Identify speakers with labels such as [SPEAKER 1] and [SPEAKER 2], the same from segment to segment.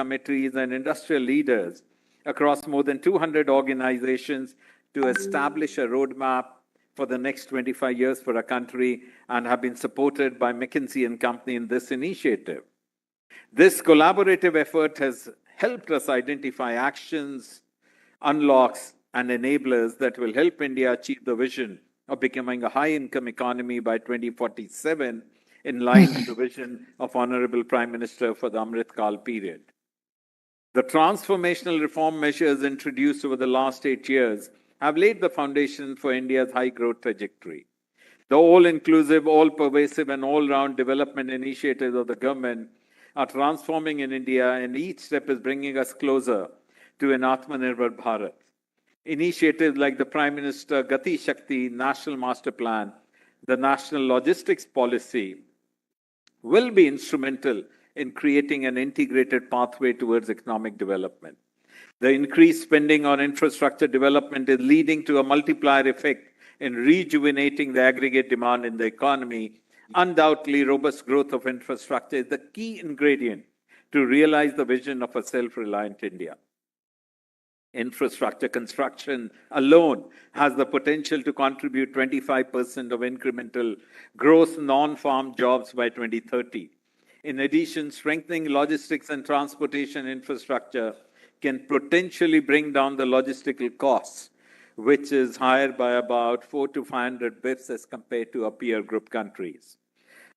[SPEAKER 1] committees, and industrial leaders across more than 200 organizations to establish a roadmap for the next 25 years for our country and have been supported by McKinsey & Company in this initiative. This collaborative effort has helped us identify actions, unlocks, and enablers that will help India achieve the vision of becoming a high-income economy by 2047, in line with the vision of Honorable Prime Minister for the Amrit Kaal period. The transformational reform measures introduced over the last 8 years have laid the foundation for India's high-growth trajectory. The all-inclusive, all-pervasive, and all-round development initiatives of the government are transforming in India, and each step is bringing us closer to an Atmanirbhar Bharat. Initiatives like the Prime Minister Gati Shakti National Master Plan, the National Logistics Policy, will be instrumental in creating an integrated pathway towards economic development. The increased spending on infrastructure development is leading to a multiplier effect in rejuvenating the aggregate demand in the economy. Undoubtedly, robust growth of infrastructure is the key ingredient to realize the vision of a self-reliant India. Infrastructure construction alone has the potential to contribute 25% of incremental gross non-farm jobs by 2030. In addition, strengthening logistics and transportation infrastructure can potentially bring down the logistical costs, which is higher by about 400 to 500 bps as compared to our peer group countries.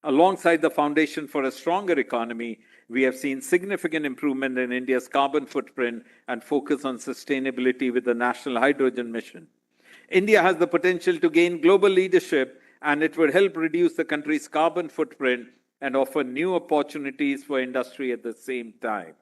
[SPEAKER 1] Alongside the foundation for a stronger economy, we have seen significant improvement in India's carbon footprint and focus on sustainability with the National Hydrogen Mission. India has the potential to gain global leadership, and it would help reduce the country's carbon footprint and offer new opportunities for industry at the same time.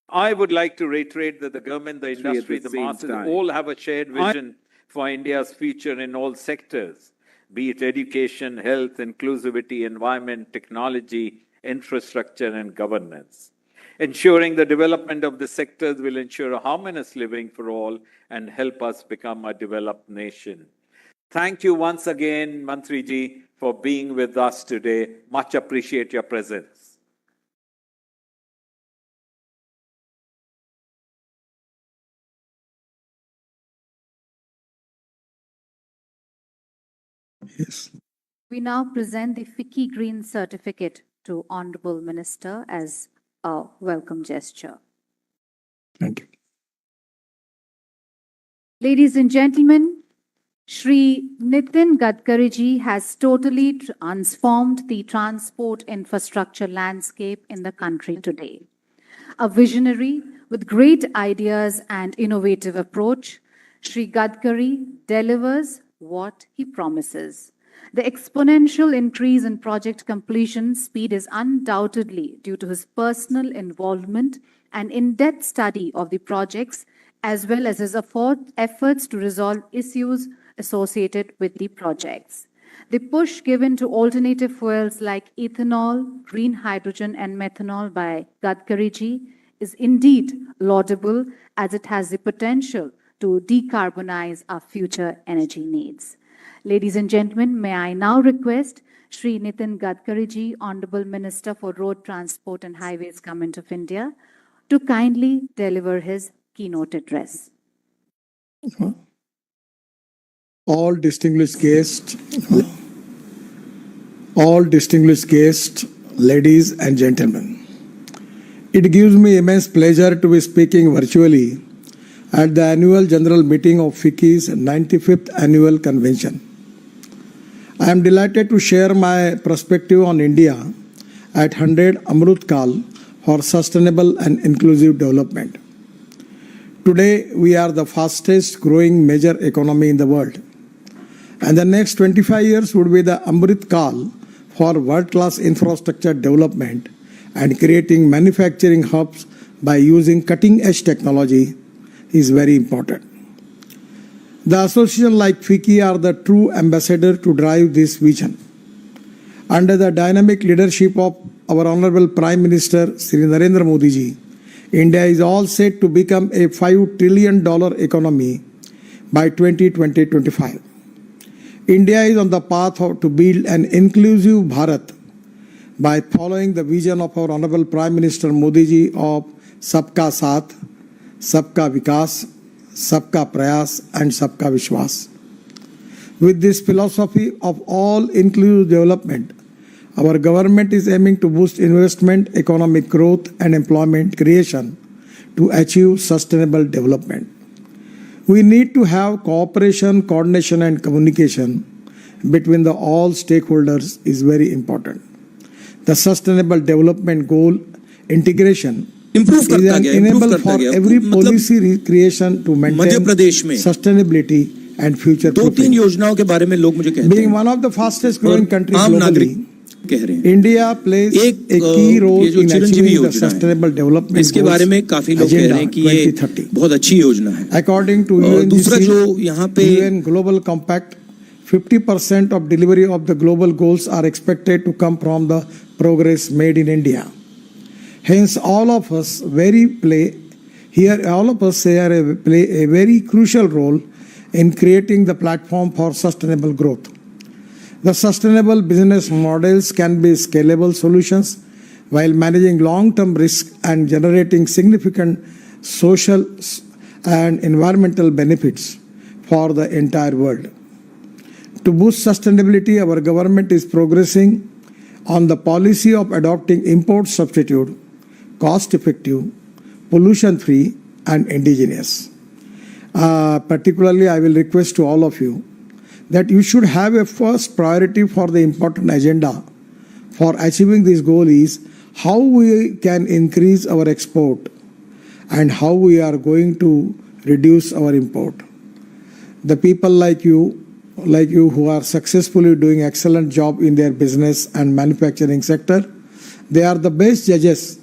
[SPEAKER 1] I would like to reiterate that the government, the industry, the masses all have a shared vision for India's future in all sectors, be it education, health, inclusivity, environment, technology, infrastructure, and governance. Ensuring the development of the sectors will ensure a harmonious living for all and help us become a developed nation. Thank you once again, Mantriji, for being with us today. Much appreciate your presence.
[SPEAKER 2] Yes.
[SPEAKER 3] We now present the FICCI Green Certificate to Honorable Minister as a welcome gesture.
[SPEAKER 2] Thank you.
[SPEAKER 3] Ladies and gentlemen, Shri Nitin Gadkari ji has totally transformed the transport infrastructure landscape in the country today. A visionary with great ideas and innovative approach, Shri Gadkari delivers what he promises. The exponential increase in project completion speed is undoubtedly due to his personal involvement and in-depth study of the projects, as well as his efforts to resolve issues associated with the projects. The push given to alternative fuels like ethanol, green hydrogen, and methanol by Gadkari ji is indeed laudable, as it has the potential to decarbonize our future energy needs. Ladies and gentlemen, may I now request Shri Nitin Gadkari ji, Honorable Minister for Road Transport and Highways, Government of India, to kindly deliver his keynote address.
[SPEAKER 2] All distinguished guests, ladies and gentlemen, it gives me immense pleasure to be speaking virtually at the annual general meeting of FICCI's 95th annual convention. I am delighted to share my perspective on India at 100 Amrit Kaal for sustainable and inclusive development. Today, we are the fastest growing major economy in the world, and the next 25 years would be the Amrit Kaal for world-class infrastructure development and creating manufacturing hubs by using cutting-edge technology is very important. The association like FICCI are the true ambassador to drive this vision. Under the dynamic leadership of our Honorable Prime Minister Shri Narendra Modi ji, India is all set to become a $5 trillion economy by 2025. India is on the path to build an inclusive Bharat by following the vision of our Honorable Prime Minister Modi ji of सबका साथ, सबका विकास, सबका प्रयास, and सबका विश्वास. With this philosophy of all-inclusive development, our government is aiming to boost investment, economic growth, and employment creation to achieve sustainable development. We need to have cooperation, coordination, and communication between the all stakeholders is very important. The Sustainable Development Goal integration
[SPEAKER 4] improve
[SPEAKER 2] is
[SPEAKER 4] करता
[SPEAKER 2] an
[SPEAKER 4] गया,
[SPEAKER 2] enable for every policy creation to maintain
[SPEAKER 4] Madhya Pradesh में
[SPEAKER 2] sustainability and future
[SPEAKER 4] दो तीन
[SPEAKER 2] proofing.
[SPEAKER 4] योजनाओं के बारे में लोग मुझे कहते
[SPEAKER 2] Being
[SPEAKER 4] हैं
[SPEAKER 2] one of the fastest growing
[SPEAKER 4] और
[SPEAKER 2] countries
[SPEAKER 4] आम नागरिक
[SPEAKER 2] globally,
[SPEAKER 4] कह रहे हैं
[SPEAKER 2] India plays
[SPEAKER 4] एक,
[SPEAKER 2] a key role
[SPEAKER 4] ये जो
[SPEAKER 2] in
[SPEAKER 4] चिरंजीवी
[SPEAKER 2] achieving the
[SPEAKER 4] योजना है,
[SPEAKER 2] sustainable development
[SPEAKER 4] इसके बारे में काफी लोग कह रहे हैं कि ये
[SPEAKER 2] 2030.
[SPEAKER 4] बहुत अच्छी योजना है.
[SPEAKER 2] According to
[SPEAKER 4] और दूसरा
[SPEAKER 2] UNGC,
[SPEAKER 4] जो यहाँ पे
[SPEAKER 2] UN Global Compact, 50% of delivery of the global goals are expected to come from the progress made in India. Hence, all of us play a very crucial role in creating the platform for sustainable growth. The sustainable business models can be scalable solutions while managing long-term risk and generating significant social and environmental benefits for the entire world. To boost sustainability, our government is progressing on the policy of adopting import substitute, cost-effective, pollution-free, and indigenous. Particularly, I will request to all of you that you should have a first priority for the important agenda for achieving this goal is how we can increase our export and how we are going to reduce our import. The people like you who are successfully doing excellent job in their business and manufacturing sector, they are the best judges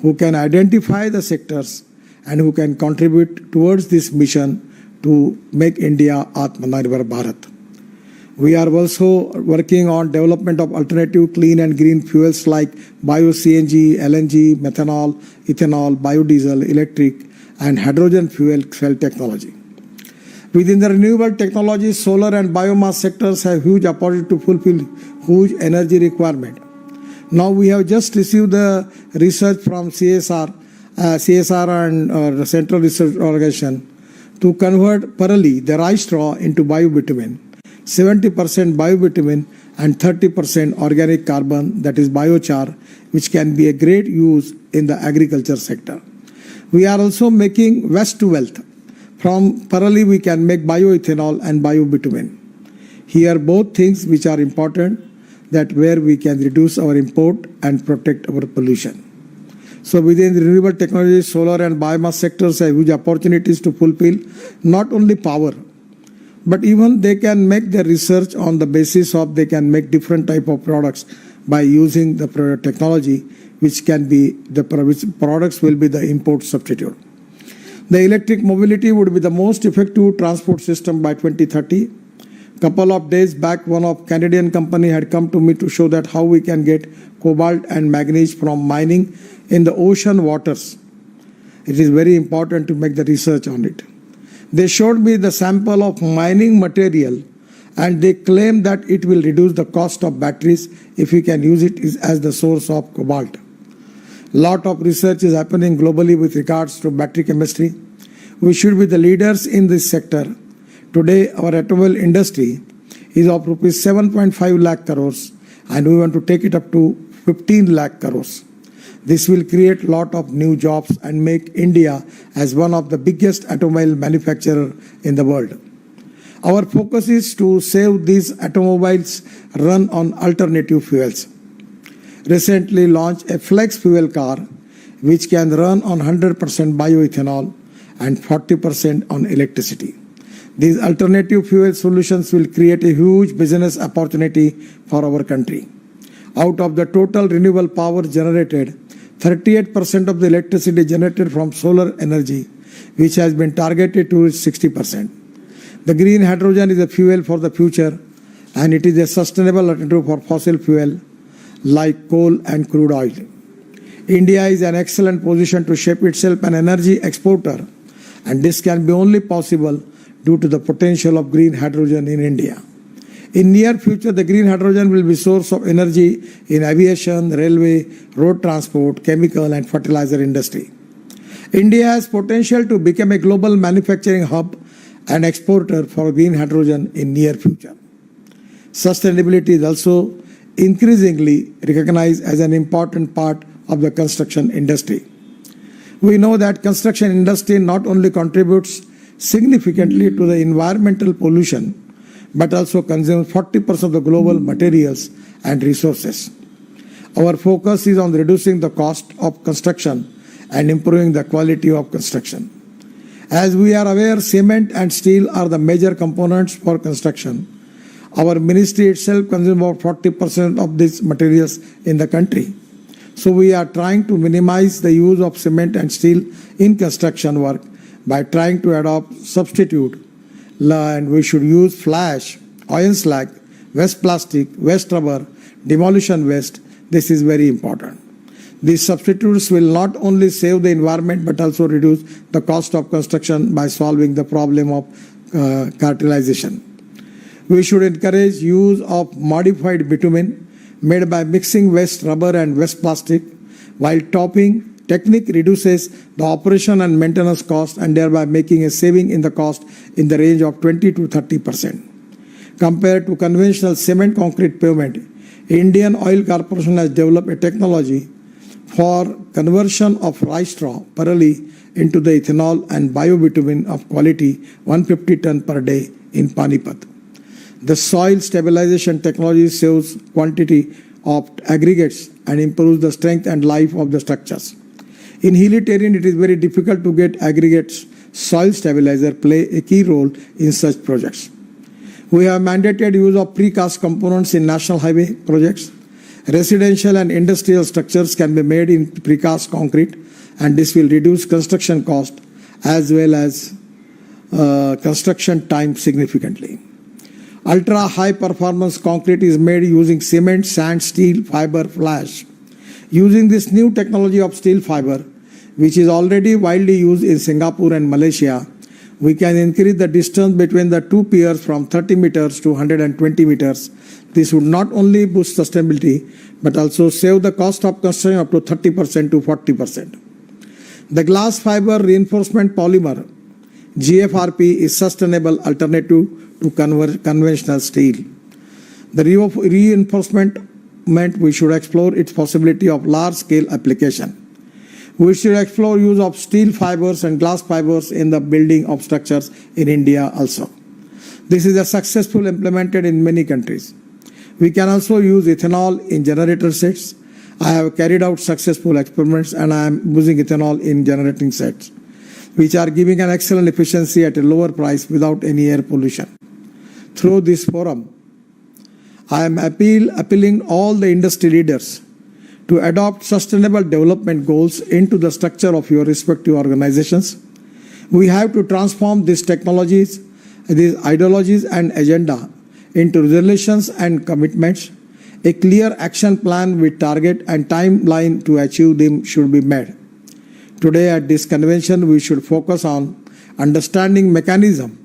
[SPEAKER 2] who can identify the sectors and who can contribute towards this mission to make India Atmanirbhar Bharat. We are also working on development of alternative clean and green fuels like bio-CNG, LNG, methanol, ethanol, biodiesel, electric, and hydrogen fuel cell technology. Within the renewable technologies, solar and biomass sectors have huge opportunity to fulfill huge energy requirement. Now we have just received the research from CSR and Central Research Organization to convert Parali, the rice straw, into biobitumen. 70% biobitumen and 30% organic carbon, that is biochar, which can be a great use in the agriculture sector. We are also making waste to wealth. From Parali, we can make bioethanol and biobitumen. Here, both things which are important, that where we can reduce our import and protect our pollution. So within the renewable technologies, solar and biomass sectors have huge opportunities to fulfill not only power, but even they can make their research on the basis of they can make different type of products by using the technology, which can be the products will be the import substitute. The electric mobility would be the most effective transport system by 2030. Couple of days back, one of Canadian company had come to me to show that how we can get cobalt and manganese from mining in the ocean waters. It is very important to make the research on it. They showed me the sample of mining material and they claim that it will reduce the cost of batteries if we can use it as the source of cobalt. Lot of research is happening globally with regards to battery chemistry. We should be the leaders in this sector. Today, our automobile industry is of rupees 7.5 lakh crores and we want to take it up to 15 lakh crores. This will create a lot of new jobs and make India as one of the biggest automobile manufacturer in the world. Our focus is to save these automobiles run on alternative fuels. Recently launched a flex fuel car which can run on 100% bioethanol and 40% on electricity. These alternative fuel solutions will create a huge business opportunity for our country. Out of the total renewable power generated, 38% of the electricity generated from solar energy, which has been targeted to 60%. The green hydrogen is a fuel for the future, and it is a sustainable alternative for fossil fuel like coal and crude oil. India is in an excellent position to shape itself an energy exporter, and this can be only possible due to the potential of green hydrogen in India. In near future, the green hydrogen will be source of energy in aviation, railway, road transport, chemical and fertilizer industry. India has potential to become a global manufacturing hub and exporter for green hydrogen in near future. Sustainability is also increasingly recognized as an important part of the construction industry. We know that construction industry not only contributes significantly to the environmental pollution, but also consumes 40% of the global materials and resources. Our focus is on reducing the cost of construction and improving the quality of construction. As we are aware, cement and steel are the major components for construction. Our ministry itself consumes about 40% of these materials in the country. So we are trying to minimize the use of cement and steel in construction work by trying to adopt substitute, and we should use flash, iron slag, waste plastic, waste rubber, demolition waste. This is very important. These substitutes will not only save the environment but also reduce the cost of construction by solving the problem of cartelization. We should encourage use of modified bitumen made by mixing waste rubber and waste plastic, while topping technique reduces the operation and maintenance cost and thereby making a saving in the cost in the range of 20 to 30%. Compared to conventional cement concrete pavement, Indian Oil Corporation has developed a technology for conversion of rice straw parali into the ethanol and biobitumen of quality 150 ton per day in Panipat. The soil stabilization technology saves quantity of aggregates and improves the strength and life of the structures. In hilly terrain, it is very difficult to get aggregates. Soil stabilizer play a key role in such projects. We have mandated use of precast components in national highway projects. Residential and industrial structures can be made in precast concrete, and this will reduce construction cost as well as construction time significantly. Ultra high performance concrete is made using cement, sand, steel, fiber, flash. Using this new technology of steel fiber, which is already widely used in Singapore and Malaysia, we can increase the distance between the two piers from 30 meters to 120 meters. This would not only boost sustainability, but also save the cost of construction up to 30% to 40%. The glass fiber reinforcement polymer, GFRP, is sustainable alternative to conventional steel. The reinforcement meant we should explore its possibility of large-scale application. We should explore use of steel fibers and glass fibers in the building of structures in India also. This is successfully implemented in many countries. We can also use ethanol in generator sets. I have carried out successful experiments and I am using ethanol in generating sets, which are giving an excellent efficiency at a lower price without any air pollution. Through this forum, I am appealing all the industry leaders to adopt sustainable development goals into the structure of your respective organizations. We have to transform these technologies, these ideologies and agenda into resolutions and commitments. A clear action plan with target and timeline to achieve them should be made. Today at this convention, we should focus on understanding mechanism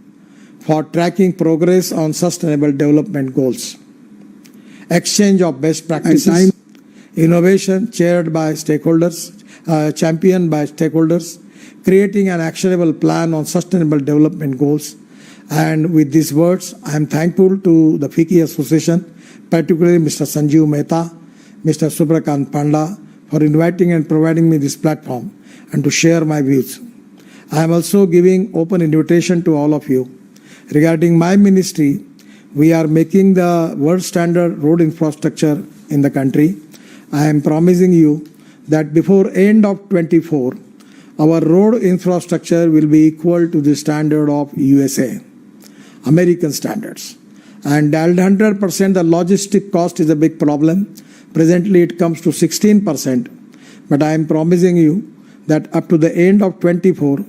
[SPEAKER 2] for tracking progress on sustainable development goals, exchange of best practices, innovation championed by stakeholders, creating an actionable plan on sustainable development goals. And with these words, I am thankful to the FICCI Association, particularly Mr. Sanjeev Mehta, Mr. Subrakant Panda, for inviting and providing me this platform and to share my views. I am also giving open invitation to all of you. Regarding my ministry, we are making the world standard road infrastructure in the country. I am promising you that before end of 24, our road infrastructure will be equal to the standard of USA, American standards. And 100% the logistic cost is a big problem. Presently it comes to 16%. But I am promising you that up to the end of 24,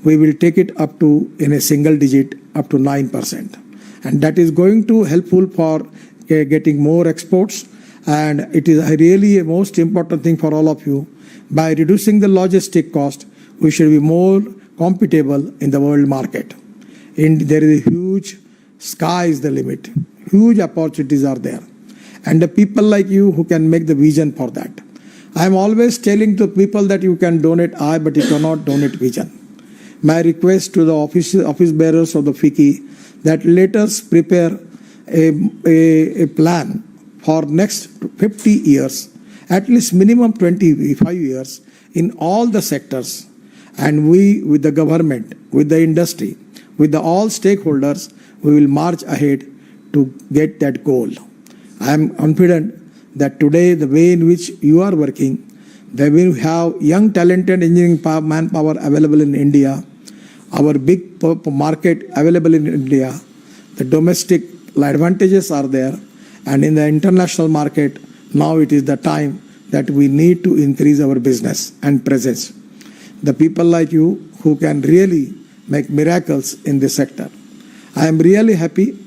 [SPEAKER 2] we will take it up to in a single digit, up to 9%. And that is going to helpful for getting more exports. And it is really a most important thing for all of you. By reducing the logistic cost, we should be more compatible in the world market. And there is a huge sky is the limit. Huge opportunities are there. And the people like you who can make the vision for that. I am always telling to people that you can donate eye, but you cannot donate vision. My request to the office bearers of the FICCI that let us prepare a plan for next 50 years, at least minimum 25 years in all the sectors. And we, with the government, with the industry, with the all stakeholders, we will march ahead to get that goal. I am confident that today the way in which you are working, that we have young talented engineering manpower available in India, our big market available in India, the domestic advantages are there, and in the international market, now it is the time that we need to increase our business and presence. The people like you who can really make miracles in this sector. I am really happy,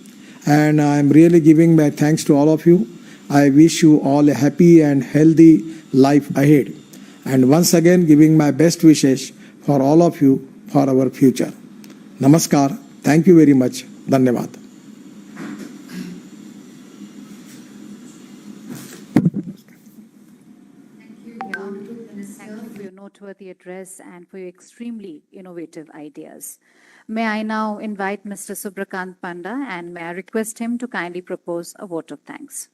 [SPEAKER 2] and I am really giving my thanks to all of you. I wish you all a happy and healthy life ahead. And once again, giving my best wishes for all of you for our future. Namaskar. Thank you very much. Dhanyavad.
[SPEAKER 3] Thank you for your noteworthy address and for your extremely innovative ideas. May I now invite Mr. Subrakant Panda, and may I request him to kindly propose a vote of thanks.